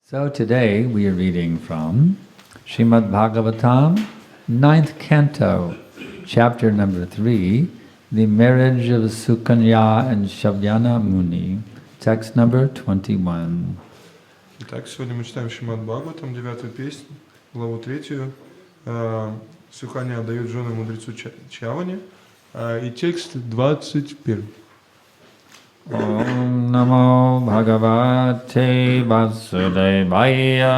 So today we are reading from Śrīmad Bhāgavatam, 9th canto, chapter number 3, the marriage of Sukanya and Shavyana Muni, text number 21. Итак, сегодня мы читаем Śrīmad Bhāgavatam, 9-ю песню, главу 3. Суканя дает жены мудрецу Чаване, и текст 21. Om Namo Bhagavate Vasudevaya.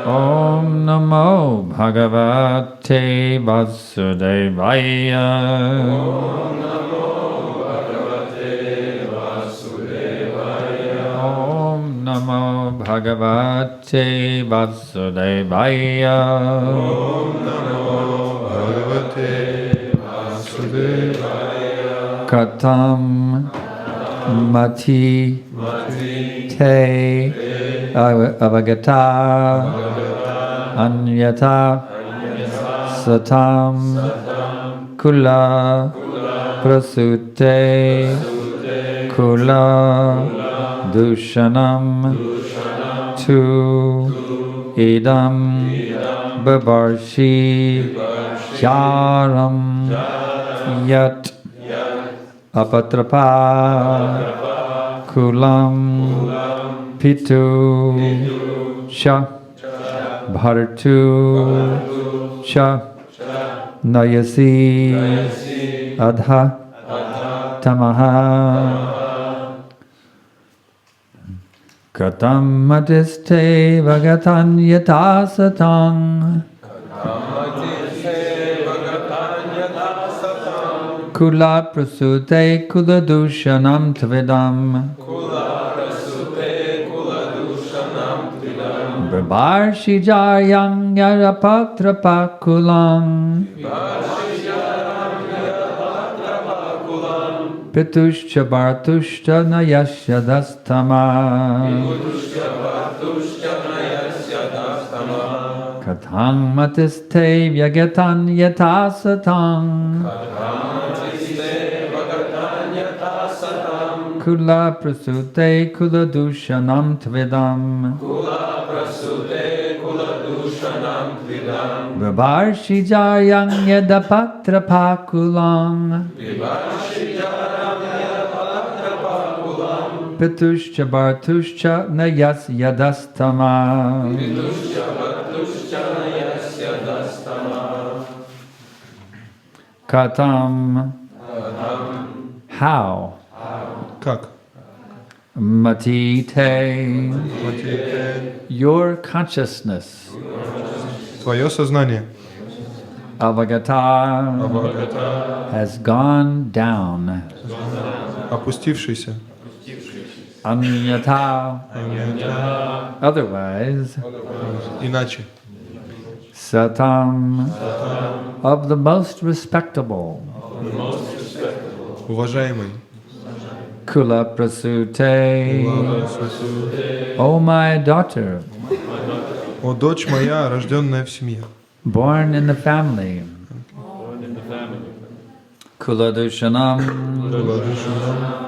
Om Namo Bhagavate Vasudevaya. Om Namo Bhagavate Vasudevaya. Katam mati te avagata anyata satam kula prasute kula dushanam tu idam babarshi charam yat apatrapa kulam pitu cha bhartu cha nayasi adha tamaha katam matiste vagatan yatasatang Kula prasute kula dushanam tvedam. Babarshi jayang yarapatrapa kulam. Pitushcha bhartushcha nayasya dastama. Katang matiste vyagatan yatasatang. Kula prasute kula dushanam tvedam. Babarshi jayang yadapatra pakulam. Pitushcha bhartushcha nayas yadastama. Katam. How? Как? Matite. Your consciousness. Твое сознание Avagata has gone down. опустившееся. Anyata. Otherwise. Иначе. Satam. Of the most respectable. Уважаемый. Kula prasute. O my daughter. О, дочь моя, рожденная в семье. Born in the family. Kula dushanam.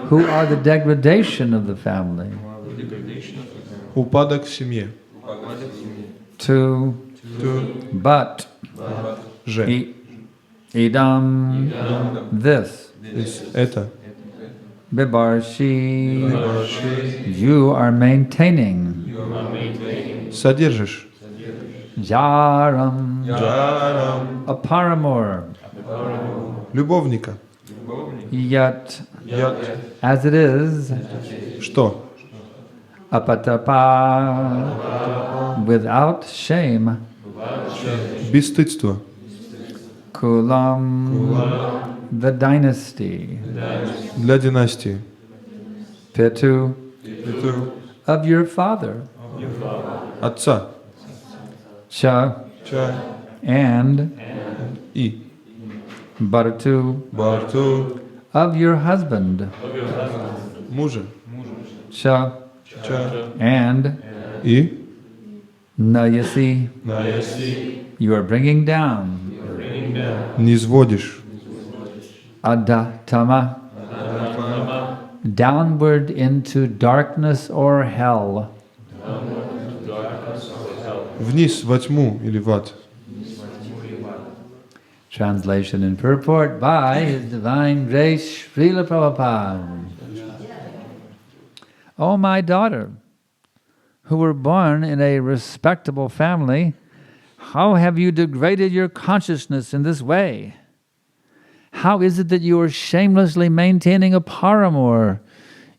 Who are the degradation of the family. Упадок в семье. But Же. idam this. Это. Bibarshi. You are maintaining. Содержишь. Jaram. Джарам. A paramour. Любовника. Yet. Яд. As it is. Что? Apatapa. Without shame. Бесстыдство. Kulam. The dynasty. Для династии. Pitu. Of your father. Отца. Cha. Ча. And. И. Bhartu. Барту. Of your husband. Мужа. Cha. Ча. And. И. Nayasi. You are bringing down. Низводишь. Adatama. downward into darkness or hell. Вниз во тьму или в ад. Translation and purport by His Divine Grace, Srila Prabhupada. O my daughter, who were born in a respectable family, how have you degraded your consciousness in this way? How is it that you are shamelessly maintaining a paramour?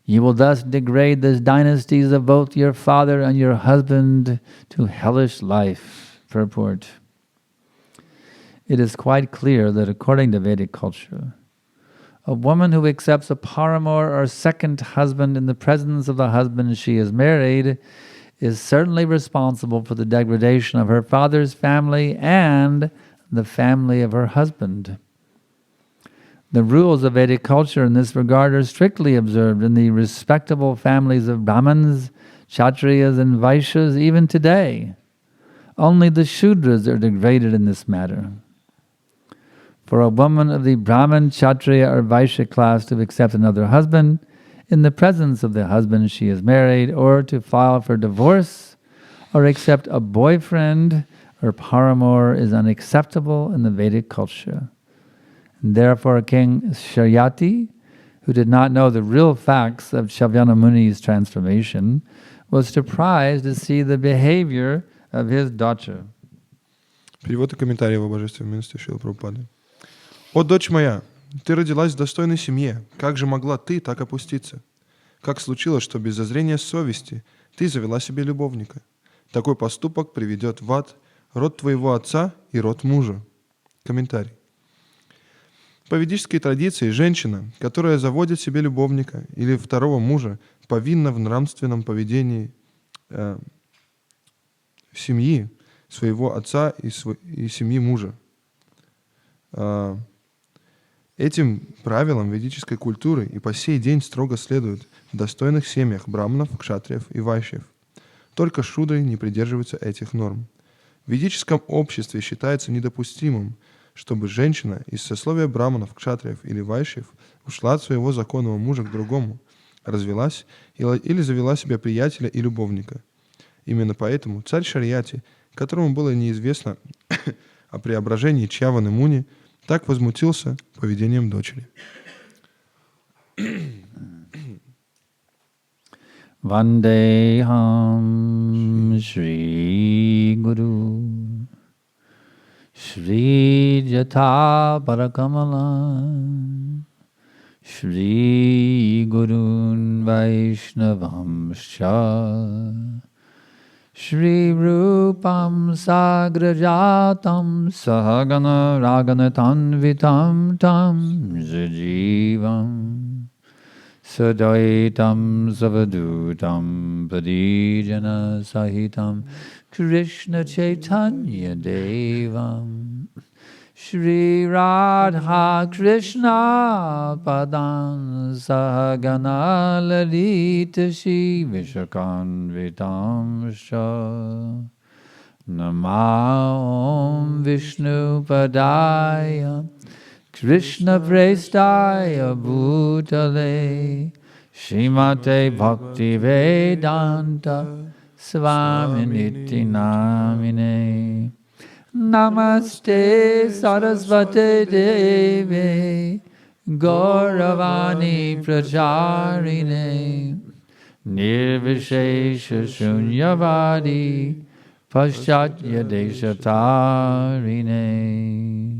You will thus degrade the dynasties of both your father and your husband to hellish life. Purport. It is quite clear that according to Vedic culture, a woman who accepts a paramour or second husband in the presence of the husband she is married is certainly responsible for the degradation of her father's family and the family of her husband. The rules of Vedic culture in this regard are strictly observed in the respectable families of Brahmins, Kshatriyas, and Vaishyas even today. Only the Shudras are degraded in this matter. For a woman of the Brahmin, Kshatriya, or Vaishya class to accept another husband in the presence of the husband she is married, or to file for divorce, or accept a boyfriend or paramour is unacceptable in the Vedic culture. And therefore King Sharyati, who did not know the real facts of Shavyana Muni's transformation, was surprised to see the behavior of his daughter. Перевод и комментарий его божественной милости Шрилы Прабхупады. «О, дочь моя, ты родилась в достойной семье. Как же могла ты так опуститься? Как случилось, что без зазрения совести ты завела себе любовника? Такой поступок приведет в ад род твоего отца и род мужа». Комментарий. По ведической традиции женщина, которая заводит себе любовника или второго мужа, повинна в нравственном поведении семьи своего отца и семьи мужа. Этим правилам ведической культуры и по сей день строго следуют в достойных семьях браманов, кшатриев и вайшьев. Только шудры не придерживаются этих норм. В ведическом обществе считается недопустимым, чтобы женщина из сословия браманов, кшатриев или вайшьев ушла от своего законного мужа к другому, развелась или завела себе приятеля и любовника. Именно поэтому царь Шарьяти, которому было неизвестно о преображении Чьяваны Муни, так возмутился поведением дочери. Vandeham Shri Guru Shri Jata Parakamala Shri Gurun Vaishnavam Shah Shri Rupam Sagrajatam Sahagana Ragana Tanvitam Tam Jajivam Sadaitam Savadutam Padijana Sahitam Krishna Chaitanya Devam Shri Radha Krishna Padan Sahagana Lalita Shri Vishakanvitam Shah Nama Om Vishnu Padaya Krishna Prestaya Bhutale Shrimate Bhakti Vedanta Swaminiti Namine Namaste Sarasvate Deve Gauravani Pracharine Nirvishesha Shunyavadi Paschatya Deshatarine.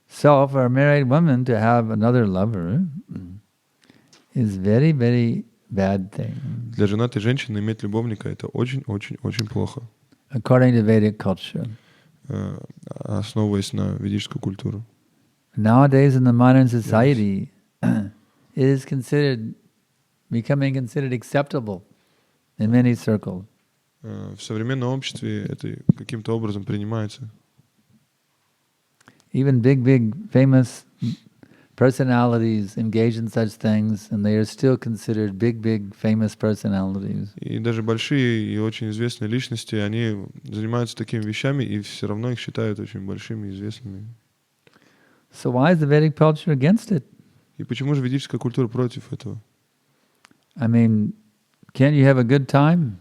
So for a married woman to have another lover is very, very bad thing. Для женатой женщины иметь любовника — это очень плохо. According to Vedic culture. Основываясь на ведическую культуру. Nowadays in the modern society, it is becoming considered acceptable in many circles. В современном обществе это каким-то образом принимается. Even big famous personalities engage in such things, and they are still considered big famous personalities. И даже большие и очень известные личности, они занимаются такими вещами, и все равно их считают очень большими и известными. So why is the Vedic culture against it? И почему же ведическая культура против этого? I mean, can't you have a good time?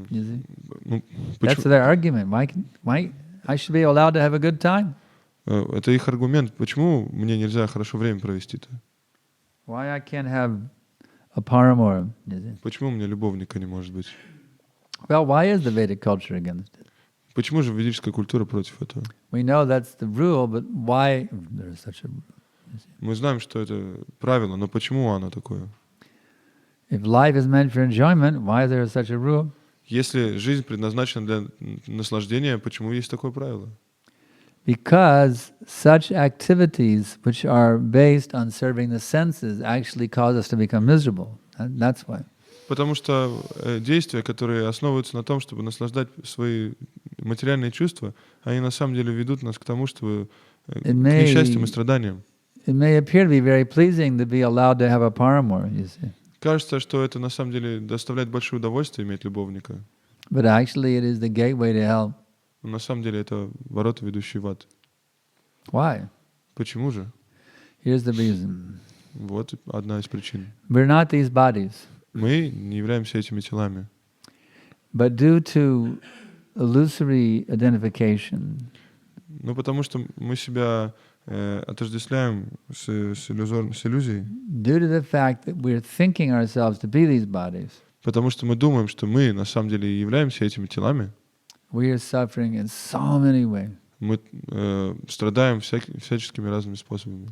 You see? Ну, That's почему? their argument. Why I should be allowed to have a good time? Это их аргумент. Почему мне нельзя хорошо время провести-то? Why I can't have a paramour? You see? Почему у меня любовника не может быть? Well, why is the Vedic culture against it? Почему же ведическая культура против этого? We know that's the rule, but why there is such a rule? Мы знаем, что это правило, но почему оно такое? If life is meant for enjoyment, why is there such a rule? Если жизнь предназначена для наслаждения, почему есть такое правило? Because such activities which are based on serving the senses actually cause us to become miserable. That's why. Потому что действия, которые основываются на том, чтобы наслаждать свои материальные чувства, они на самом деле ведут нас к тому, чтобы к несчастьям и страданиям. It may appear to be very pleasing to be allowed to have a paramour, you see. Кажется, что это на самом деле доставляет большое удовольствие иметь любовника. But actually it is the gateway to hell. Но на самом деле это ворота, ведущие в ад. Why? Почему же? Here's the reason. Вот одна из причин. We're not these bodies. Мы не являемся этими телами. But due to illusory identification, Ну, потому что мы себя отождествляем с иллюзией. due to the fact that we're thinking ourselves to be these bodies, Потому что мы думаем, что мы на самом деле и являемся этими телами. we are suffering in so many ways. Мы страдаем всяческими разными способами.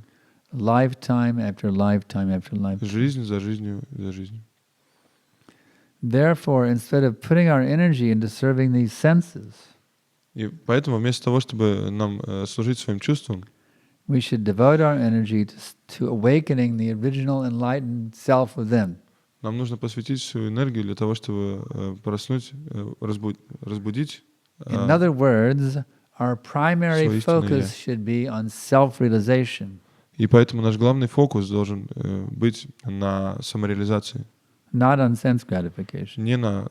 Lifetime after lifetime after lifetime. Жизнь за жизнью за жизнью. Therefore, instead of putting our energy into serving these senses, И поэтому вместо того, чтобы нам служить своим чувствам, we should devote our energy to awakening the original enlightened self within. нам нужно посвятить свою энергию для того, чтобы проснуть, разбудить. In other words, our primary Свое истинное focus should be on self-realization, И поэтому наш главный фокус должен быть на самореализации, not on sense gratification. не на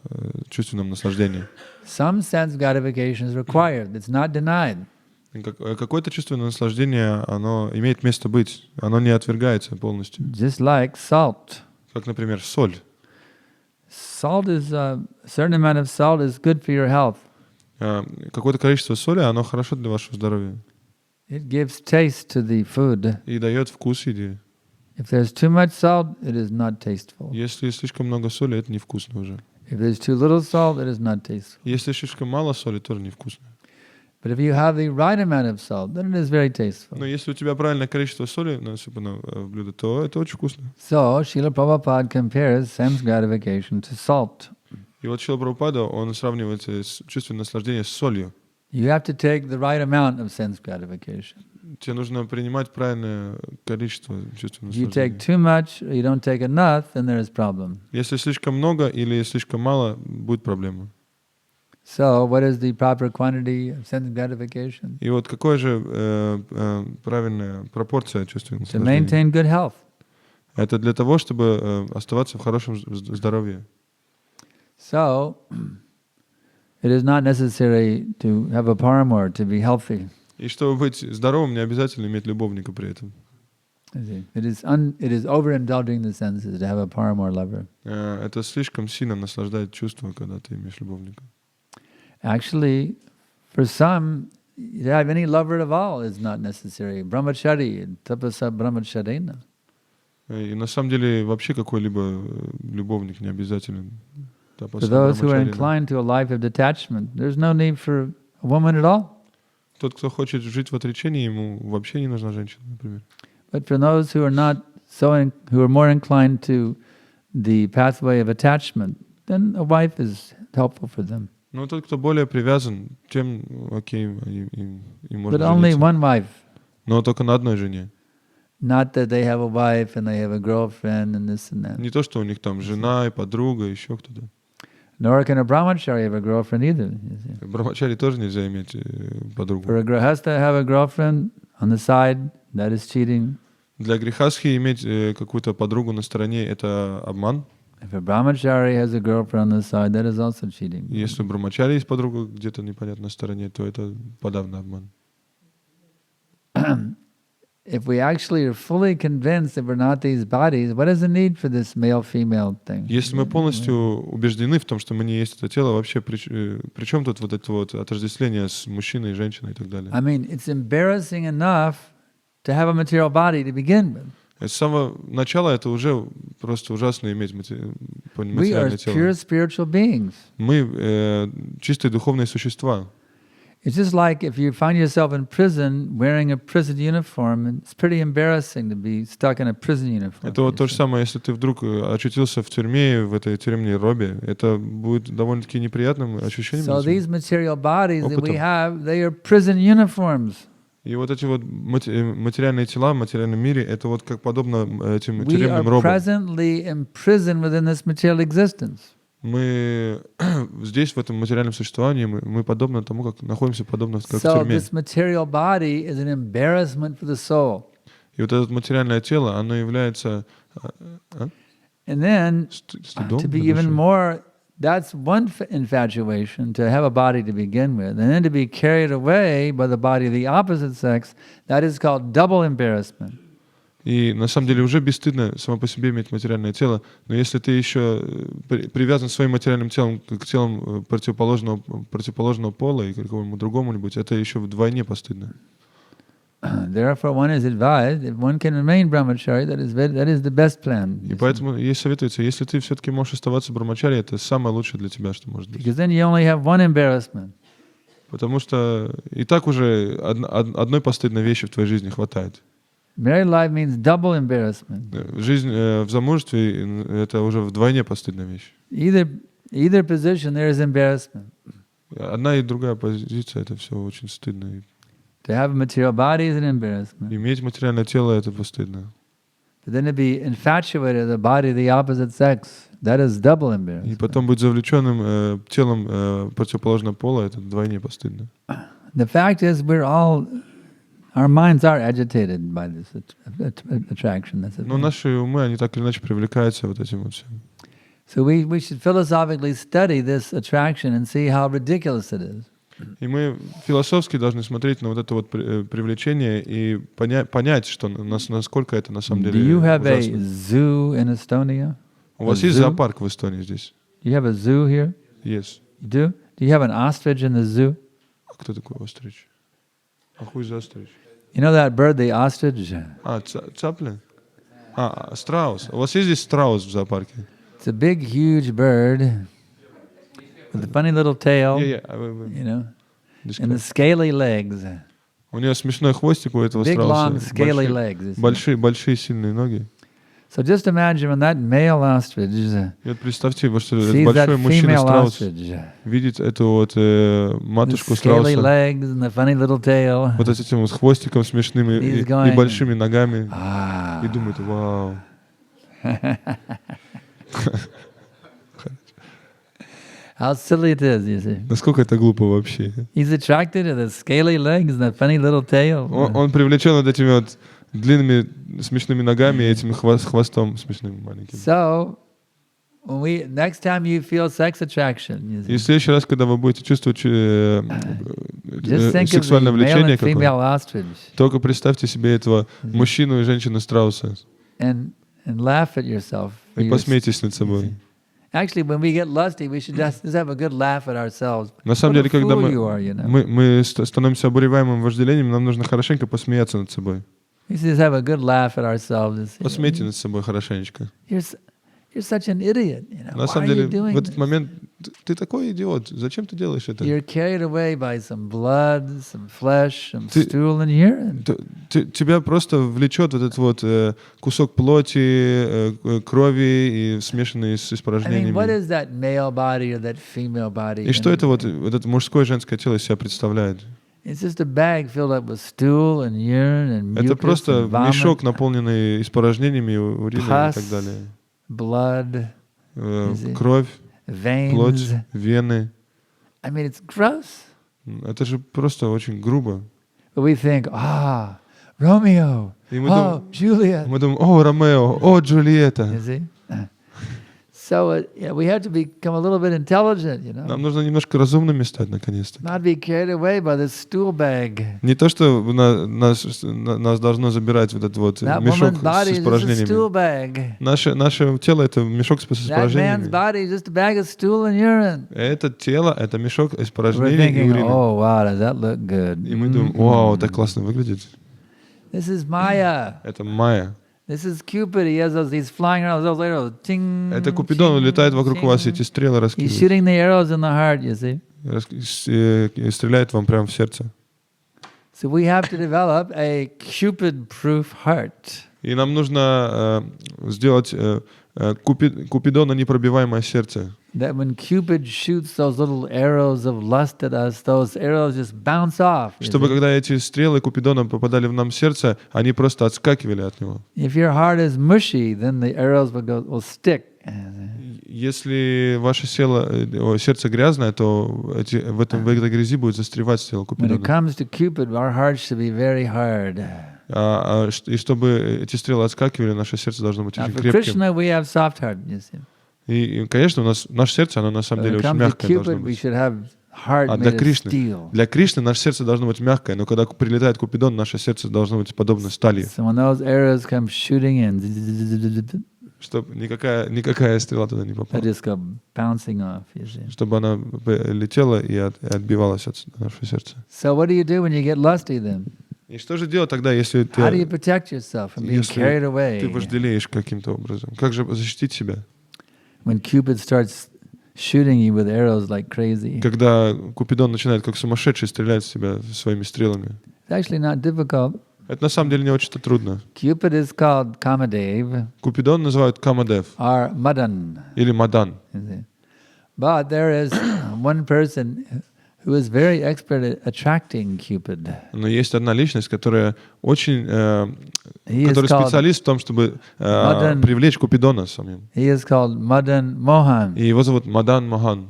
чувственном наслаждении. Some sense gratification is required. It's not denied. Какое-то чувственное наслаждение, оно имеет место быть, оно не отвергается полностью. Just like salt. Как, например, соль. Salt is a certain amount of salt is good for your health. Какое-то количество соли, оно хорошо для вашего здоровья. It gives taste to the food. И дает вкус еде. If there's too much salt, it is not tasteful. Если слишком много соли, это невкусно уже. If there's too little salt, it is not tasteful. Если слишком мало соли, тоже невкусно. But if you have the right amount of salt, then it is very tasteful. Но если у тебя правильное количество соли насыпано в блюдо, то это очень вкусно. So, Srila Prabhupada compares sense gratification to salt. И вот Шрила Прабхупада, он сравнивает чувственное наслаждение с солью. You have to take the right amount of sense gratification. Тебе нужно принимать правильное количество чувственного If you take наслаждения. too much or you don't take enough, then there is problem. Если слишком много или слишком мало, будет проблема. So, what is the proper quantity of sense gratification? И вот какая же правильная пропорция чувственного To наслаждения? maintain good health. Это для того, чтобы оставаться в хорошем здоровье. So, it is not necessary to have a paramour to be healthy. И чтобы быть здоровым, не обязательно иметь любовника при этом. It is overindulging the senses to have a paramour lover. Это слишком сильно наслаждает чувство, когда ты имеешь любовника. Actually, for some, to have any lover at all is not necessary. Brahmachari, tapasa brahmacharena. И на самом деле вообще какой-либо любовник не обязателен. For those who are inclined to a life of detachment, there's no need for a woman at all. Тот, кто хочет жить в отречении, ему вообще не нужна женщина, например. But for those who are not who are more inclined to the pathway of attachment, then a wife is helpful for them. Но тот, кто более привязан, тем, окей, им можно But only жениться. one wife. Но только на одной жене. Not that they have a wife and they have a girlfriend and this and that. Не то, что у них там жена и подруга, еще кто-то. Nor can a brahmachari have a girlfriend either. You see. Брахмачари тоже нельзя иметь подругу. For a grihastha to have a girlfriend on the side, that is cheating. Для грехастхи иметь какую-то подругу на стороне — это обман. If a brahmachari has a girlfriend on the side, that is also cheating. Если у брахмачари есть подруга где-то непонятно на стороне, то это подавно обман. if we actually are fully convinced that we're not these bodies, what is the need for this male-female thing? Если мы полностью убеждены в том, что мы не есть это тело, вообще при чем тут вот это вот отождествление с мужчиной, женщиной и так далее? I mean, it's embarrassing enough to have a material body to begin with. С самого начала это уже просто ужасно иметь We are материальное тело. pure spiritual beings. Мы чистые духовные существа. It's just like if you find yourself in prison wearing a prison uniform, it's pretty embarrassing to be stuck in a prison uniform. Это вот то же самое, если ты вдруг очутился в тюрьме, в этой тюремной робе, это будет довольно-таки неприятным ощущением. So these material bodies that we have, they are prison uniforms. И вот эти вот материальные тела в материальном мире, это вот как подобно этим тюремным робам. We are presently imprisoned within this material existence. Мы здесь, в этом материальном существовании, мы подобно тому, как находимся, подобно как в So тюрьме. this material body is an embarrassment for the soul. И вот это материальное тело, оно является And then, стыдом to be для even души. more, that's one infatuation, to have a body to begin with. And then to be carried away by the body of the opposite sex, that is called double embarrassment. И на самом деле уже бесстыдно само по себе иметь материальное тело, но если ты еще привязан своим материальным телом к телам противоположного пола и к какому-нибудь другому-нибудь, это еще вдвойне постыдно. Therefore, one is advised, if one can remain brahmachari, that is the best plan. И поэтому ей советуется, если ты все-таки можешь оставаться брамачари, это самое лучшее для тебя, что может быть. Because then you only have one embarrassment. Потому что и так уже одной постыдной вещи в твоей жизни хватает. Married life means double embarrassment. Жизнь в замужестве — это уже вдвойне постыдная вещь. Either position, there is embarrassment. Одна и другая позиция — это все очень стыдно. To have a material body is an embarrassment. Иметь материальное тело — это постыдно. But then to be infatuated with the body of the opposite sex, that is double И embarrassment. потом быть завлеченным телом противоположного пола — это вдвойне постыдно. The fact is, our minds are agitated by this attraction. That's the Но thing. наши умы, они так или иначе привлекаются вот этим вот всем. So we should philosophically study this attraction and see how ridiculous it is. И мы философски должны смотреть на вот это вот привлечение и понять, что насколько это на самом Do деле you have a ужасно. zoo in Estonia? У вас есть зоопарк в Эстонии здесь? You have a zoo here? Есть. Do you have an ostrich in the zoo? А кто такой острич? А хуй за острич? You know that bird, the ostrich? Цаплин? Страус. У вас есть здесь страус в зоопарке? It's a big, huge bird with a funny little tail, you know, and the scaly legs. У нее смешной хвостик у этого Big, long, страуса. scaly legs. Большие сильные ноги. So just imagine when that male ostrich И вот представьте, что sees этот that большой мужчина female страус ostrich, видит эту вот the матушку scaly страуса, legs and the funny little tail. вот этим вот хвостиком смешным и большими ногами, и думает: вау. How silly it is, you see. Насколько это глупо вообще. He's attracted to the scaly legs and the funny little tail. Он привлечен вот этими вот длинными смешными ногами и этим хвостом смешным маленьким. So, next time you feel sex attraction, you see, И в следующий раз, когда вы будете чувствовать just think of сексуальное the male влечение and female какое-то, ostrich только представьте себе этого мужчину и женщину-страуса and laugh at yourself. и посмейтесь над собой. Actually, when we get lusty, we should just have a good laugh at ourselves. На самом деле, когда мы мы становимся обуреваемым вожделением, нам нужно хорошенько посмеяться над собой. We should just have a good laugh at ourselves. Посмейте над собой хорошенечко. You're such an idiot. You know, На why самом are you деле, doing в этот this? момент ты такой идиот. Зачем ты делаешь это? You're carried away by some blood, some flesh, some Ты- stool and urine. Тебя просто влечет вот этот вот кусок плоти, крови и смешанный с I mean, what испражнениями. is that male body or that female body? И что это вот это мужское и женское тело из себя представляет? It's just a bag filled up with stool and urine and Это mucus просто and vomit, мешок, наполненный испражнениями, урином и pus, так далее. blood, Кровь, плоть, veins. вены. I mean, it's gross. Это же просто очень грубо. But we think, Romeo, И мы Juliet. думаем: о, Ромео, о, Джульетта. You see? So we have to become a little bit intelligent, you know. Нам нужно немножко разумными стать, наконец-то. Not be carried away by this stool bag. Не то, что нас должно забирать вот этот вот That мешок woman's с body is just a испражнениями. stool bag. Наше тело — это мешок с That man's испражнениями. body is just a bag of stool and urine. Это тело — это мешок We're испражнений и thinking, урина. oh wow, does that look good? И мы думаем, вау, так классно выглядит. This is Maya. Это Майя. This is Cupid. He's flying around those arrows. Ting, Это Купидон, он летает вокруг ting. вас, эти стрелы He's раскидывает. shooting the arrows in the heart, you see. И стреляет вам прямо в сердце. So we have to develop a Cupid-proof heart. И нам нужно сделать Купидона непробиваемое сердце. That when Cupid shoots those little arrows of lust at us, those arrows just bounce off. Чтобы когда эти стрелы Купидона попадали в нам сердце, они просто отскакивали от него. If your heart is mushy, then the arrows will stick. Если ваше сердце грязное, то в этой грязи будет застревать стрела When it Купидона. comes to Cupid, our heart should be very hard. И чтобы эти стрелы отскакивали, наше сердце должно быть Now, очень for крепким. Krishna, we have soft heart, you see. И, конечно, у нас наше сердце, оно на самом When деле it очень comes to мягкое должно Cupid, we быть. should have heart А для made of Кришны, steel. для Кришны наше сердце должно быть мягкое, но когда прилетает Купидон, наше сердце должно быть подобно стали. So when those arrows come shooting in, Чтобы никакая стрела туда не they попала. just go bouncing off, you see. Чтобы она летела и отбивалась от нашего сердца. So what do you do when you get lusty then? И что же делать тогда, если How do you ты protect yourself from being carried away? вожделеешь каким-то образом? Как же защитить себя? When Cupid starts shooting you with arrows like crazy. Когда Купидон начинает как сумасшедший стрелять в себя своими стрелами. It's actually not difficult. Это на самом деле не очень-то трудно. Cupid is called Kamadev Купидон называют Камадев or Madan. или Мадан. But there is one person who is very expert at attracting Cupid. Но есть одна личность, которая очень, который called специалист в том, чтобы привлечь Купидона самим. He is called Madan Mohan, И его зовут Мадан Мохан,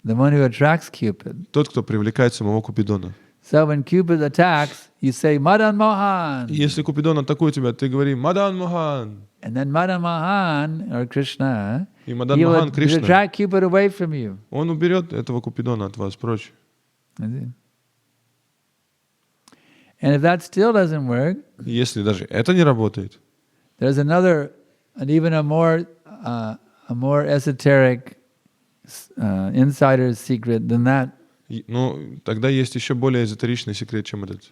the one who attracts Cupid. тот, кто привлекает самого Купидона. So when Cupid attacks, you say Madan Mohan. И если Купидон атакует тебя, ты говори Мадан Мохан. And then Madan Mohan, or Krishna, И Мадан he Мохан, would Кришна, attract Cupid away from you. он уберет этого Купидона от вас прочь. And if that still doesn't work, И если даже это не работает, there's another, and even a more esoteric insider's secret than that. ну, тогда есть еще более эзотеричный секрет, чем этот.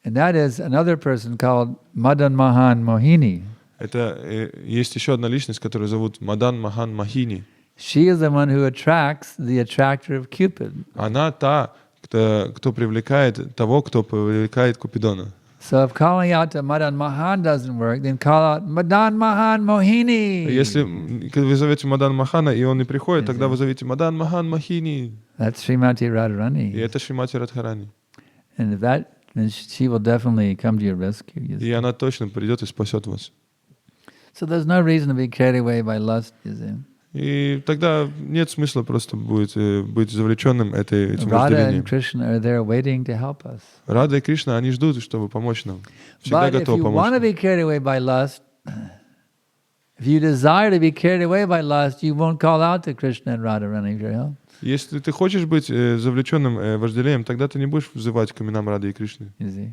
And that is another person called Madan Mohan Mohini. Это есть еще одна личность, которую зовут Мадан Мохан Мохини. She is the one who attracts the attractor of Cupid. Она та, кто привлекает того, кто привлекает Купидона. So if calling out to Madan Mohan doesn't work, then call out Madan Mohan Mohini. Если вы зовете Мадан Мохана, и он не приходит, тогда вы зовите Мадан Мохан Мохини. That's Srimati И Radharani. это Шримати Радхарани. And if that, then she will definitely come to your rescue. You И see. она точно придет и спасет вас. So there's no reason to be carried away by lust, you see. И тогда нет смысла просто быть завлеченным этим Radha and вожделением. Krishna are there waiting to help us. Рада и Кришна, они ждут, чтобы помочь нам. Всегда But if готовы you помочь want to нам. be carried away by lust, if you desire to be carried away by lust, you won't call out to Krishna and Radharani for help. Если ты хочешь быть завлеченным вожделением, тогда ты не будешь взывать к именам Рады и Кришны. You see,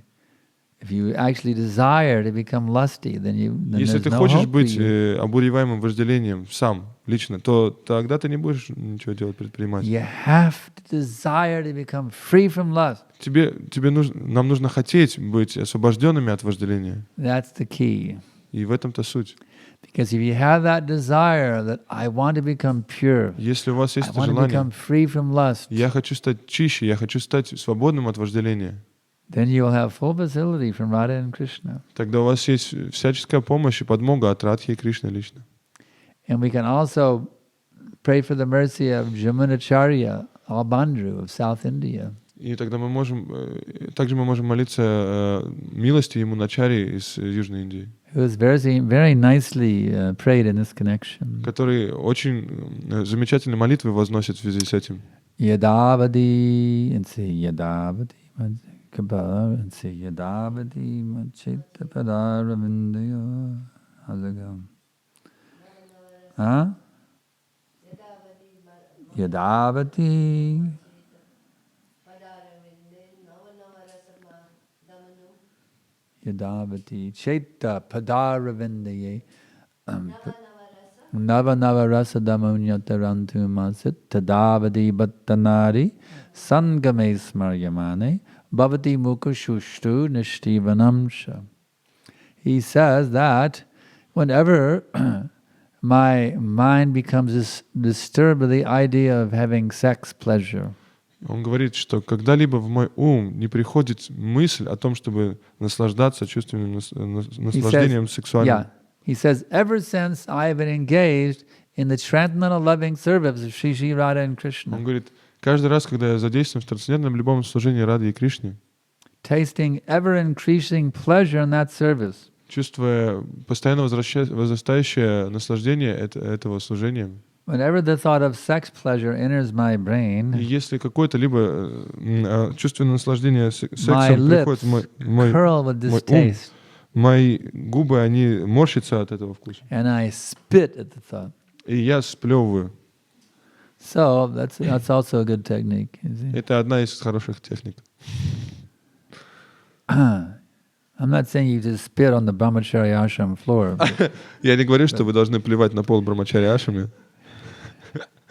if you actually desire to become lusty, then Если there's ты no хочешь hope for быть you. обуреваемым вожделением сам, лично, то тогда ты не будешь ничего делать, предпринимать. You have to desire to become free from lust. Нам нужно хотеть быть освобожденными от вожделения. That's the key. И в этом-то суть. Because if you have that desire that I want to become pure, Если у вас I есть это want to желание, become free from lust, я хочу стать чище, я хочу стать свободным от вожделения, then you will have full facility from Radha and Krishna. тогда у вас есть всяческая помощь и подмога от Радхи и Кришны лично. And we can also pray for the mercy of Jamunacharya, Albandru of South India. И тогда также мы можем молиться милости ему Начари из Южной Индии, Who is very nicely prayed in this connection. который очень замечательные молитвы возносит в связи с этим. Yadavadi, and say Yadavadi, Kabara, and say Yadavadi, Machita Padaravindayo. How's it go? Huh? Yadavati. Yadavati. Chaita padaravindaye. Nava nava rasa damunyatarantu masit. Tadavati bhattanari. Sangame smaryamane. Bhavati mukha shushtu nishtivanamsha. He says that whenever my mind becomes disturbed with the idea of having sex pleasure, Он говорит, что когда-либо в мой ум не приходит мысль о том, чтобы наслаждаться чувственным наслаждением сексуальным. He says, ever since I have been engaged in the transcendental loving service of Shri Shri Radha and Krishna, Он говорит, каждый раз, когда я задействован в трансцендентном любом служении Рады и Кришне, tasting ever increasing pleasure in that service, чувствуя постоянно возрастающее наслаждение этого служения, whenever the thought of sex pleasure enters my brain, и если какое-то либо чувственное наслаждение сексом my приходит lips в мой curl with ум, distaste, мои губы, они морщатся от этого вкуса. and I spit at the thought. И я сплевываю. So that's also a good technique. You see? Это одна из хороших техник. I'm not saying you just spit on the brahmachari ashram floor. Я не говорю, что вы должны плевать на пол брамачари ашраме.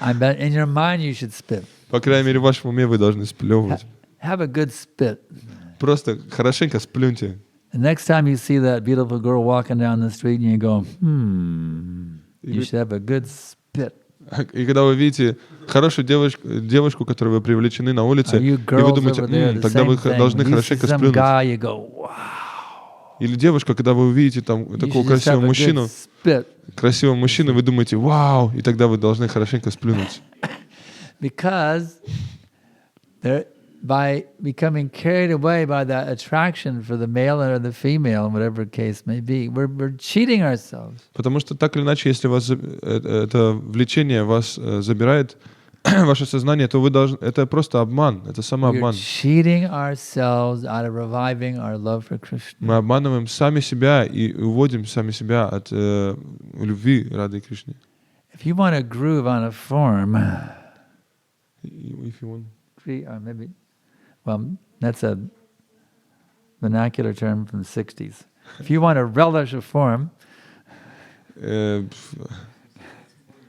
I bet in your mind you should spit. По крайней мере, в вашем уме вы должны сплевывать. Have a good spit. Просто хорошенько сплюньте. The next time you see that beautiful girl walking down the street and you go, you should have a good spit. И когда вы видите хорошую девушку, которой вы привлечены на улице, и вы думаете, тогда вы должны хорошенько сплюнуть. Или девушка, когда вы увидите там такого красивого мужчину, вы думаете, вау, и тогда вы должны хорошенько сплюнуть. Because by becoming carried away by that attraction for the male or the female, whatever case may be, we're cheating ourselves. Потому что так или иначе, если вас это влечение вас забирает ваше сознание, то вы должны, это просто обман, это самообман. Cheating ourselves out of reviving our love for Krishna. Мы обманываем сами себя и уводим сами себя от любви Рады Кришне. If you want to groove on a form, If you want. or maybe, well, that's a vernacular term from the 60s. If you want to relish a form,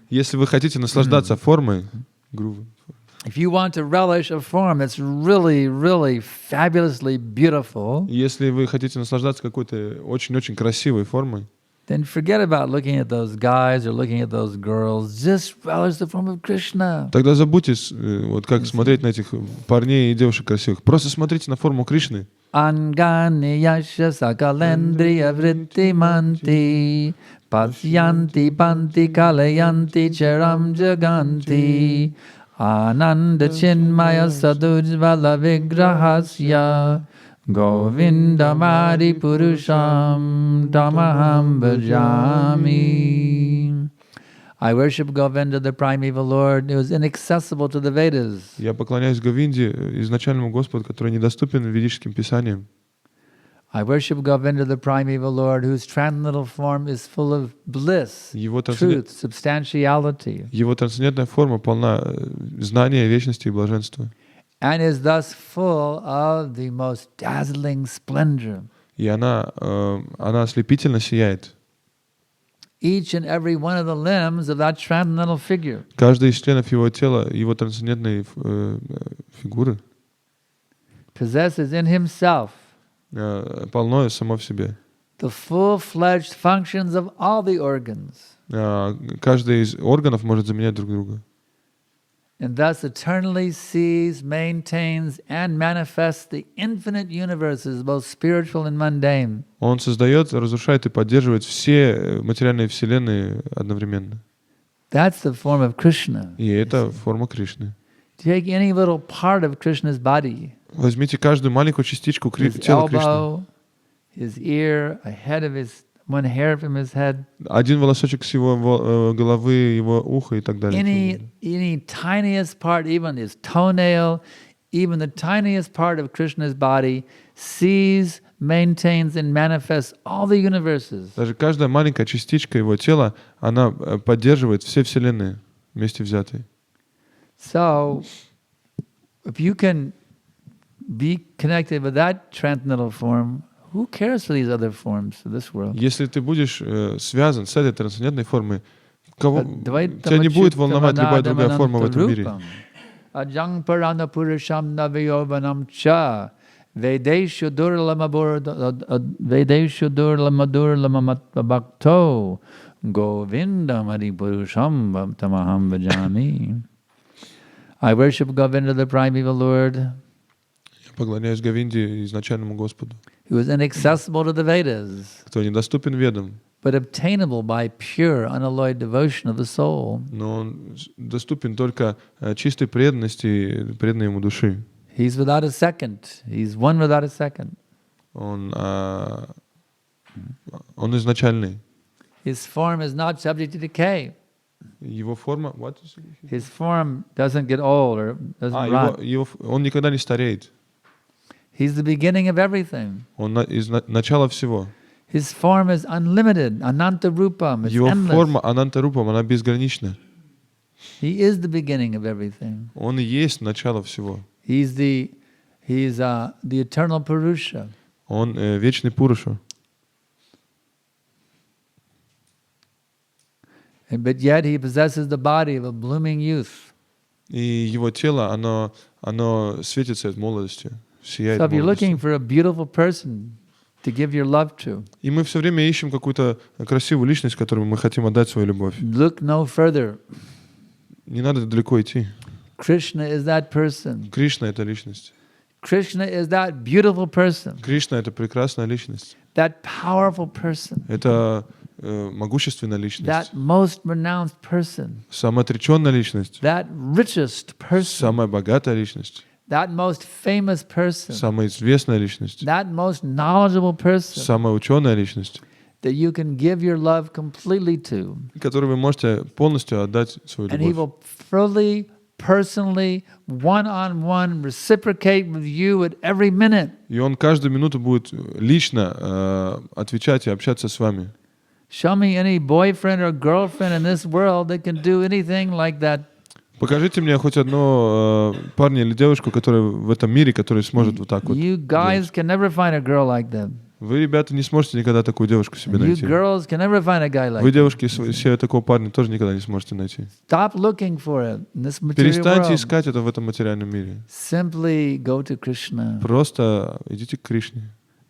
если вы хотите наслаждаться формой, грувы. If you want to relish a form that's really, really fabulously beautiful, если вы хотите наслаждаться какой-то очень-очень красивой формой, then forget about looking at those guys or looking at those girls. Just relish the form of Krishna. Тогда забудьте, вот как смотреть на этих парней и девушек красивых. Просто смотрите на форму Кришны. Angani yasha sakalendriya vritti manti pasyanti panti kalayanti charam jaganti ananda chinmaya sadujvala vigrahasya govindamari purusham tamaham bhajami. I worship Govinda, the primeval Lord, who is inaccessible to the Vedas. Я поклоняюсь Говинде, изначальному Господу, который недоступен ведическим писаниям. I worship Govinda, the primeval Lord, whose transcendental form is full of bliss, truth, substantiality. Его трансцендентная форма полна знания, вечности и блаженства. And is thus full of the most dazzling splendor. И она ослепительно сияет. Each and every one of the limbs of that transcendental figure. Каждый из членов его тела, его трансцендентной фигуры, possesses in himself полно само в себе. The full-fledged functions of all the organs. Каждый из органов может заменять друг друга. And thus eternally sees, maintains, and manifests the infinite universes, both spiritual and mundane. Он создает, разрушает и поддерживает все материальные вселенные одновременно. That's the form of Krishna. И это форма Кришны. Take any little part of Krishna's body. Возьмите каждую маленькую частичку тела Кришны. His ear, a head of his, one hair from his head. Один волосочек с его головы, его уха и так далее. Any tiniest part, even his toenail, even the tiniest part of Krishna's body sees, maintains and manifests all the universes. Даже каждая маленькая частичка его тела, она поддерживает все вселенные вместе взятые. So, if you can be connected with that transcendental form, who cares for these other forms of this world? Если ты будешь связан с этой трансцендентной формой, тебя не будет волновать любая другая форма в этом мире. Ajang parana purusham navayovanam cha vedeshu durlamamatbhakto govindam adipurusham tamaham vajami. I worship Govinda, the primeval Lord. Я поклоняюсь Говинде, изначальному Господу. Who is inaccessible to the Vedas, Кто недоступен ведам, but obtainable by pure, unalloyed devotion of the soul. но он доступен только чистой преданности, преданной ему души. He's without a second. He's one without a second. Он изначальный. His form is not subject to decay. Его форма... What is it? His form doesn't get old or doesn't rot. Он никогда не стареет. He's the beginning of everything. Он начало всего. His form is unlimited, ananta rupam, it's Его endless. форма ананта рупам, она безгранична. He is the beginning of everything. Он и есть начало всего. He's the eternal Purusha. Он вечный Пуруша. But yet he possesses the body of a blooming youth. И его тело, оно светится от молодости, сияет So if you're looking молодостью. for a beautiful person to give your love to, И мы все время ищем какую-то красивую личность, которой мы хотим отдать свою любовь. look no further. Не надо далеко идти. Krishna is that person. Кришна — это личность. Krishna is that beautiful person, Кришна — это прекрасная личность. that powerful person, Это могущественная личность. that most renounced person, Самоотреченная личность. that richest person, Самая богатая личность. that most famous person, Самая известная личность. that most knowledgeable person Самая ученая личность, that you can give your love completely to. которой вы можете полностью отдать свою And he любовь. will fully, personally, one-on-one reciprocate with you at every minute. И он каждую минуту будет лично отвечать и общаться с вами. Show me any boyfriend or girlfriend in this world that can do anything like that. Покажите мне хоть одну парня или девушку, которая в этом мире, которая сможет вот так вот You guys делать. can never find a girl like that. Вы, ребята, не сможете никогда такую девушку себе You найти. girls can never find a guy like Вы, that. девушки, себе такого парня тоже никогда не сможете найти. Stop looking for it in this material Перестаньте world. искать это в этом материальном мире. Simply go to Krishna Просто идите к Кришне,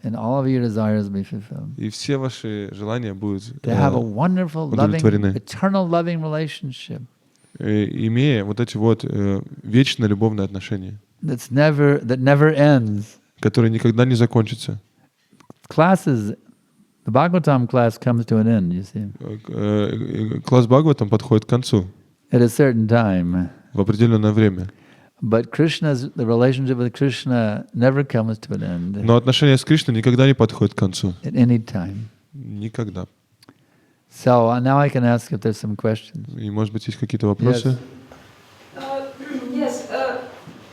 and all of your desires will be fulfilled. и все ваши желания будут To have a wonderful, loving, удовлетворены. eternal loving relationship Имея вот эти вот вечные любовные отношения, that never ends. которые никогда не закончатся. Classes, the Bhāgavatam class comes to an end, you see, Класс Бхагаватам подходит к концу at a certain time. в определенное время. But the relationship with Krishna never comes to an end Но отношения с Кришной никогда не подходят к концу. at any time. Никогда. So now I can ask if there's some questions. И, может быть, есть какие-то вопросы? Yes,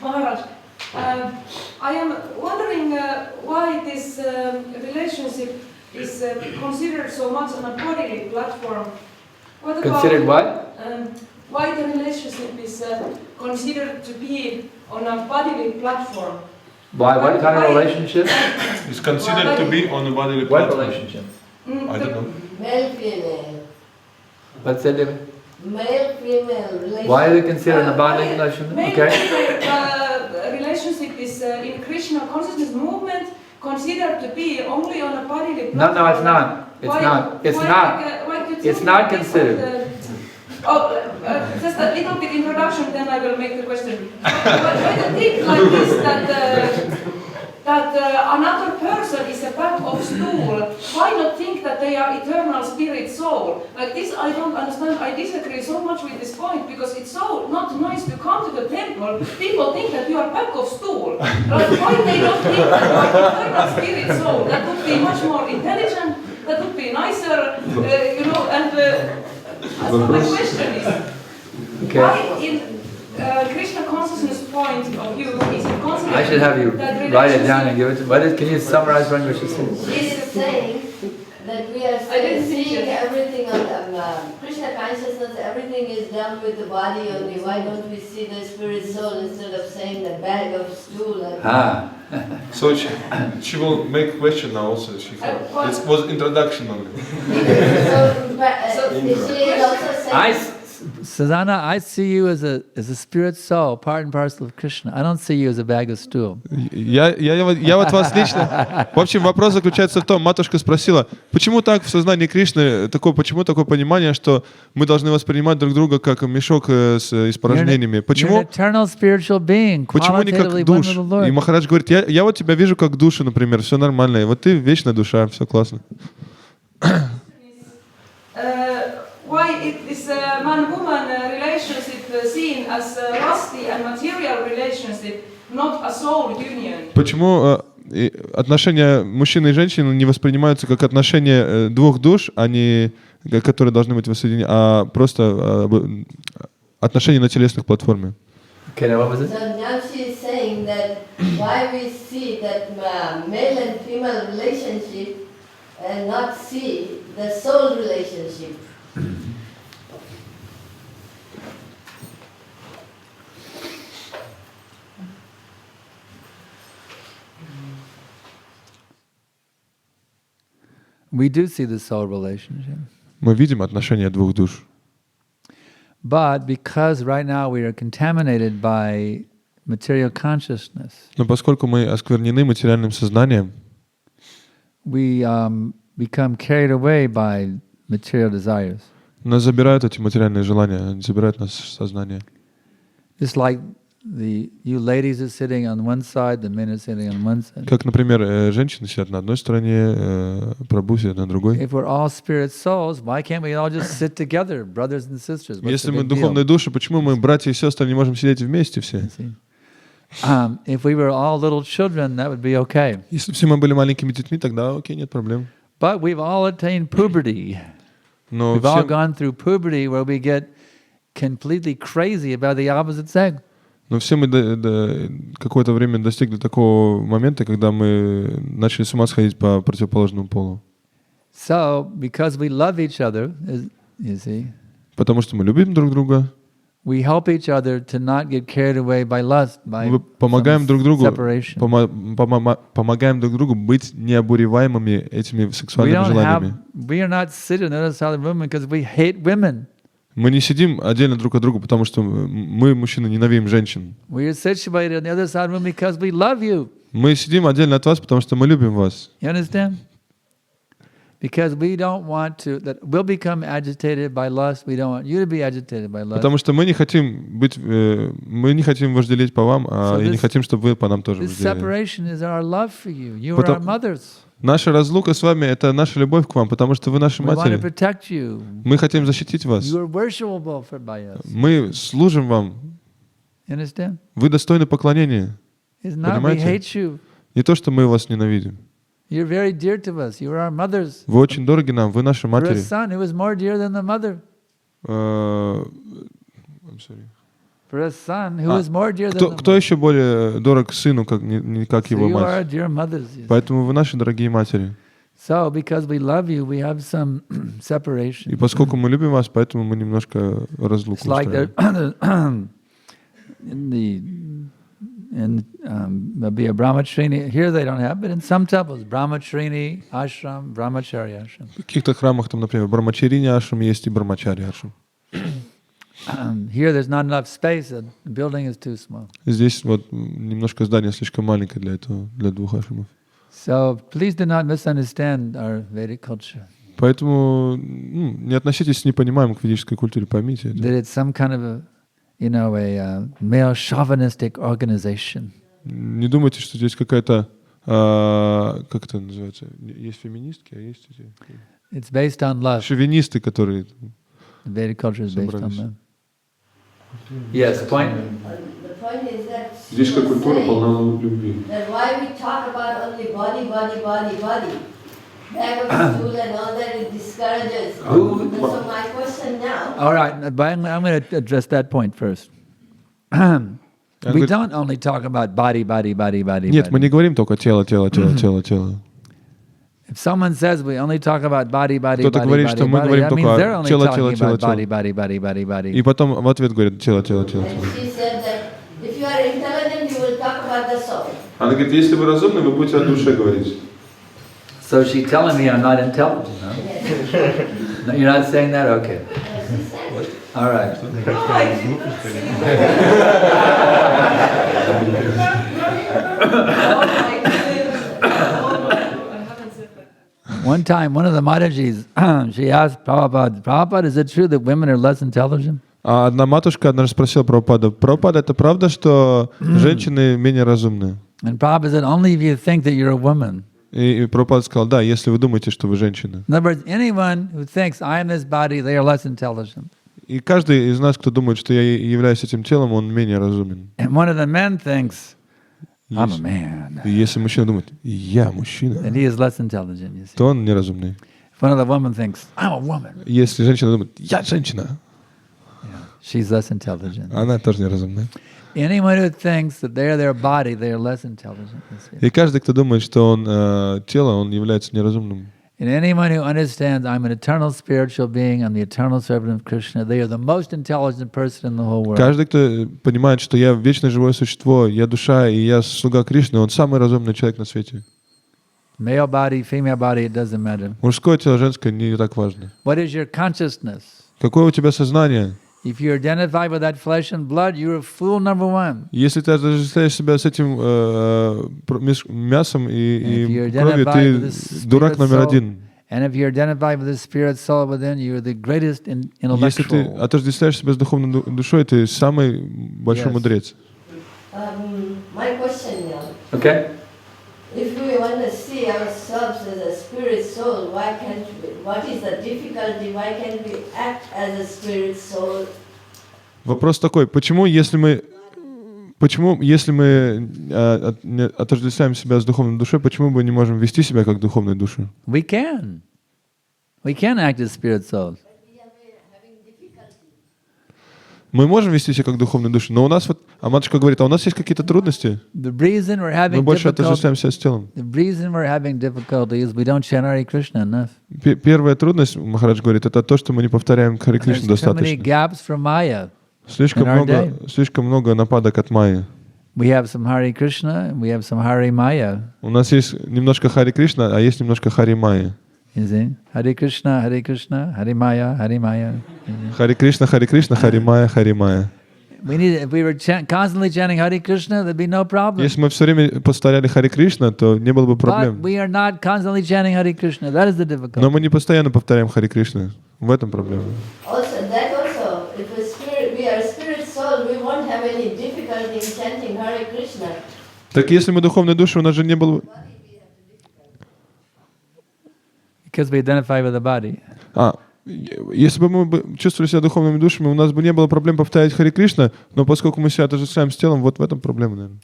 Maharaj, I am wondering why this relationship is considered so much on a bodily platform. What about, Considered what? Why the relationship is considered to be on a bodily platform? Why? What kind of Why- relationship? It's considered to be on a bodily What platform. relationship? I don't know. Male, female. What's that? David? Male, female relationship. Why is it considered a bodily relationship? Okay. Relationship is in Krishna consciousness movement considered to be only on a bodily No, platform. no, it's not. It's not. It's not. It's not considered. Just a little bit introduction, then I will make the question. Why do you think like this that another person is a bag of stool? Why not think that they are eternal spirit soul? Like this, I don't understand. I disagree so much with this point because it's so not nice to come to the temple. People think that you are bag of stool. Like, why they don't think that you are eternal spirit soul? That would be much more intelligent. That would be nicer, you know. And so my question is, why in Krishna consciousness point of view is it considered I should have you that write it down and relationship- give it to. What is? Can you summarize what she said? She's saying that we are I didn't see seeing it. everything on a Krishna consciousness, everything is done with the body only. Why don't we see the spirit soul instead of saying the bag of stool? So she will make question now also. It was introduction only. So is she also saying... Susanna, I see you as a spirit soul, part and parcel of Krishna. I don't see you as a bag of stool. Я вот вас лично... В общем, вопрос заключается в том, матушка спросила, почему так в сознании Кришны, почему такое понимание, что мы должны воспринимать друг друга как мешок с испражнениями? Почему не как душ? И Махарадж говорит, я вот тебя вижу как душу, например, все нормально, и вот ты вечная душа, все классно. Why is man-woman relationship seen as a rusty and material relationship, not a soul union? Почему отношения мужчины и женщины не воспринимаются как отношения двух душ, которые должны быть воссоединены, а просто отношения на телесных платформе? Okay, now what was it? So now she is saying that why we see that male and female relationship and not see the soul relationship. We do see the soul relationship. Мы видим отношения двух душ. But because right now we are contaminated by material consciousness, Но поскольку мы осквернены материальным сознанием, we become carried away by material desires. Нас забирают эти материальные желания, забирают наше сознание. Just like you ladies are sitting on one side, the men are sitting on one side. Как, например, женщины сидят на одной стороне, прабху сидят на другой. If we're all spirit souls, why can't we all just sit together, brothers and sisters? Если мы духовные души, почему мы, братья и сестры, не можем сидеть вместе все? If we were all little children, that would be okay. Если все мы были маленькими детьми, тогда окей, нет проблем. But we've all attained puberty. Но we've all gone through puberty where we get completely crazy about the opposite sex. Но все мы какое-то время достигли такого момента, когда мы начали с ума сходить по противоположному полу. So, because we love each other, you see, потому что мы любим друг друга, we help each other to not get carried away by lust, by помогаем друг другу, separation. помогаем друг другу быть необуреваемыми этими сексуальными желаниями. We are not sitting on the other side of the room because we hate women. Мы не сидим отдельно друг от друга, потому что мы, мужчины, ненавидим женщин. We are situated on the other side of the room because we love you. Мы сидим отдельно от вас, потому что мы любим вас. You understand? Because we don't want to, that we'll become agitated by lust. We don't want you to be agitated by lust. Потому что мы не хотим вожделеть по вам, и не хотим, чтобы вы по нам тоже вожделели. This separation is our love for you. You are our mothers. Наша разлука с вами — это наша любовь к вам, потому что вы наши матери. Мы хотим защитить вас. Мы служим вам. Вы достойны поклонения. Понимаете? Не то, что мы вас ненавидим. Вы очень дороги нам, вы наши матери. Кто еще более дорог сыну, как его мать? Поэтому вы наши дорогие матери. И поскольку мы любим вас, поэтому мы немножко разлуку устраиваем. Be a brahmachari. Here they don't have, but in some temples, brahmachari ashram, brahmachari ashram. В каких-то храмах там, например, брахмачарини ашрам есть и брахмачари ашрам. Here there's not enough space. The building is too small. Здесь вот немножко здание слишком маленькое для этого, для двух ашрамов. So please do not misunderstand our Vedic culture. Поэтому не относитесь с непониманием к ведической культуре, поймите это. That it's some kind of a male chauvinistic organization. Не думайте, что здесь какая-то, как это называется, есть феминистки, а есть эти... It's based on love. Шовинисты, которые... Vedic culture is based on love. Yes, the point. The point is that ведическая культура полна любви. That why we talk about only body. Bag of stool and all that, it discourages. So my question now. All right, I'm going to address that point first. We don't only talk about body. Нет, мы не говорим только тело. If someone says we only talk about body, Кто-то говорит, что мы говорим that means только they're о only тело, talking тело, about тело. body. И потом в ответ говорит тело, тело, тело. And she said that if you are intelligent, you will talk about the soul. Она говорит, если вы разумны, вы будете о душе говорить. So she's telling me I'm not intelligent, huh? No, you're not saying that? Okay. All right. One time, one of the Maharajis, she asked Prabhupada, is it true that women are less intelligent? А одна матушка однажды спросила Прабхупаду, Прабхупада, это правда, что женщины менее разумные? And Prabhupada said, only if you think that you're a woman. И Прабхупада сказал, да, если вы думаете, что вы женщина. In other words, anyone who thinks I am this body, they are less intelligent. И каждый из нас, кто думает, что я являюсь этим телом, он менее разумен. And one of the men thinks, I'm a man. И если мужчина думает, я мужчина, And he is less intelligent, you see. то он неразумный. If one of the women thinks, I'm a woman, Если женщина думает, я женщина, she's less intelligent. она тоже неразумная. Anyone who thinks that they are their body, they are less intelligent. You see. И каждый, кто думает, что он тело, он является неразумным. And anyone who understands I'm an eternal spiritual being, I'm the eternal servant of Krishna, they are the most intelligent person in the whole world. Каждый, кто понимает, что я вечное живое существо, я душа, и я слуга Кришны, он самый разумный человек на свете. Male body, female body, it doesn't matter. Мужское тело, женское не так важно. What is your consciousness? Какое у тебя сознание? If you identify with that flesh and blood, you're a fool number one. Если ты отождествляешь себя с этим мясом и If you кровью, identify ты with the дурак spirit номер soul, один. and if you identify with the spirit soul within, you're the greatest Если ты intellectual. отождествляешь себя с духовной душой, ты самый большой Yes. мудрец. My question now, Okay? if we want to see ourselves as a spirit soul, why can't we? What is the difficulty? Why can't we act as a spirit soul? Вопрос такой, почему, если мы отождествляем себя с духовной душой, почему мы не можем вести себя как духовные души? We can. We can act as spirit souls. Мы можем вести себя как духовные души, но у нас вот, а матушка говорит, а у нас есть какие-то трудности, The reason we're having мы больше difficulty, отождествляем себя с телом. the reason we're having difficulty is we don't chant Hare Krishna enough. Первая трудность, Махарадж говорит, это то, что мы не повторяем Харе Кришну There's too many достаточно. gaps from Maya. Слишком in our слишком много нападок от Майи. We have some Hare Krishna and we have some Hare Maya. У нас есть немножко Харе Кришна, а есть немножко Харе Майи. You see? Hare Krishna, Hare Krishna, Hare Maya, Hare Maya. Харе Кришна, Харе Майя, Харе Майя. We need, if we were constantly chanting Hare Krishna, there'd be no problem. Если мы все время повторяли Харе Кришна, то не было бы But проблем. we are not constantly chanting Hare Krishna. That is the Но difficulty. мы не постоянно повторяем Харе Кришна. В этом проблема. Also, if we are a spirit soul, we won't have any difficulty in chanting Hare Krishna. Так если мы духовные души, у нас же не было... Because we identify with the body. Если бы мы чувствовали себя духовными душами, у нас бы не было проблем повторять Харе Кришна, но поскольку мы себя отождествляем с телом, вот в этом проблема, наверное.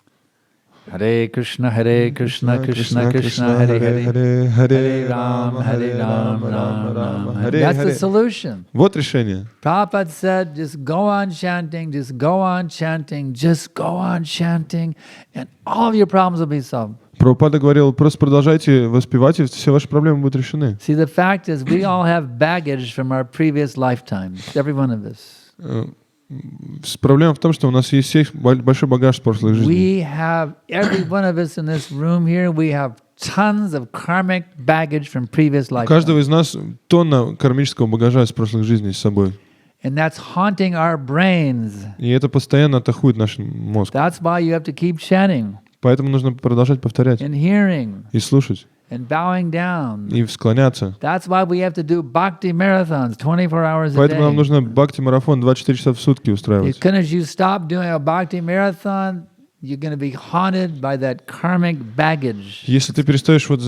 Hare Krishna, Krishna Krishna, Hare Hare, Hare Ram, Ram Ram. That's the solution. Вот решение. Prabhupada said, just go on chanting, just go on chanting, just go on chanting, and all of your problems will be solved. Прабхупада говорил, просто продолжайте воспевать, и все ваши проблемы будут решены. See, the fact is, we all have baggage from our previous lifetimes, every one of us. Проблема в том, что у нас есть большой багаж с прошлой жизни. We have, every one of us in this room here, we have tons of karmic baggage from previous У каждого lifetimes. из нас тонна кармического багажа из прошлых жизней с собой. And that's haunting our brains. И это постоянно атакует наш мозг. That's why you have to keep chanting Поэтому нужно продолжать повторять and hearing и слушать, and bowing down. и склоняться. That's why we have to do bhakti marathons 24 hours a Поэтому нам day. нужно бхакти-марафон 24 часа в сутки устраивать. As soon as you stop doing a bhakti marathon, you're going to be haunted by that karmic baggage. Если ты перестаешь вот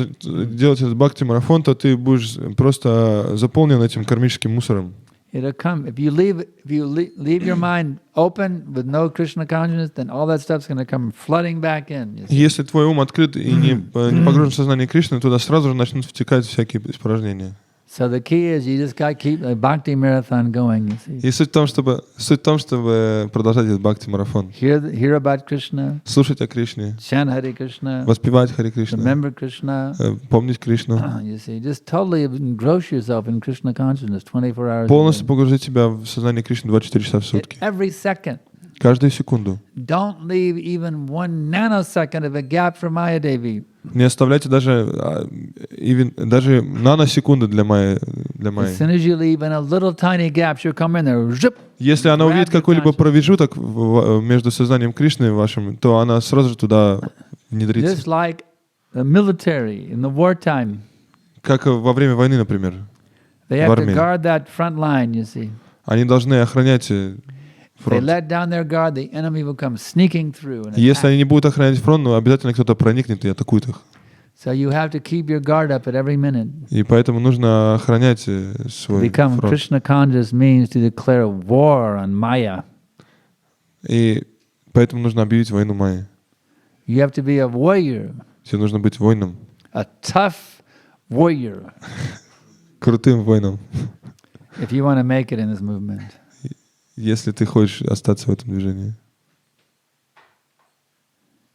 делать этот бхакти-марафон, то ты будешь просто заполнен этим кармическим мусором. It'll come. If you leave your mind open with no Krishna consciousness, then all that stuff's going to come flooding back in. You see. Если твой ум открыт и не погружен в сознание Кришны, туда сразу же начнут втекать всякие испражнения. So the key is you just got to keep the bhakti marathon going, you see. И суть в том, чтобы продолжать этот бхакти-марафон. Hear about Krishna, Слушать о Кришне, chant Hare Krishna, воспевать Харе Кришна, remember Krishna. помнить Кришну. You see, just totally engross yourself in Krishna consciousness 24 hours a Полностью day. погрузить себя в сознание Кришны 24 часа в сутки. Every second. Каждую секунду. Don't leave even 1 nanosecond of a gap for Maya Devi. Не оставляйте даже наносекунды для Майи. As soon as you leave in a little tiny gap, she'll come in there. Zip, Если она увидит grab your какой-либо conscience. промежуток между сознанием Кришны вашим, то она сразу же туда внедрится. Just like the military in the wartime. Как во время войны, например. They В have to армии. guard that front line, you see. Они должны охранять If they фронт. let down their guard, the enemy will come sneaking through and Если attack. они не будут охранять фронт, ну, обязательно кто-то проникнет и атакует их. So you have to keep your guard up at every minute. И поэтому нужно охранять To свой become фронт. Krishna conscious means to declare war on Maya. И поэтому нужно объявить войну Майе. You have to be a warrior, Тебе нужно быть воином. a tough warrior, Крутым воином. if you want to make it in this movement. Если ты хочешь остаться в этом движении.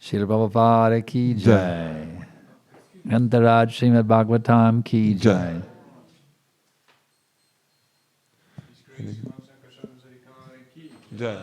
Śrīla Prabhupada ki jai. Antaraj Śrīmad Bhāgavatam ki jai. Jai.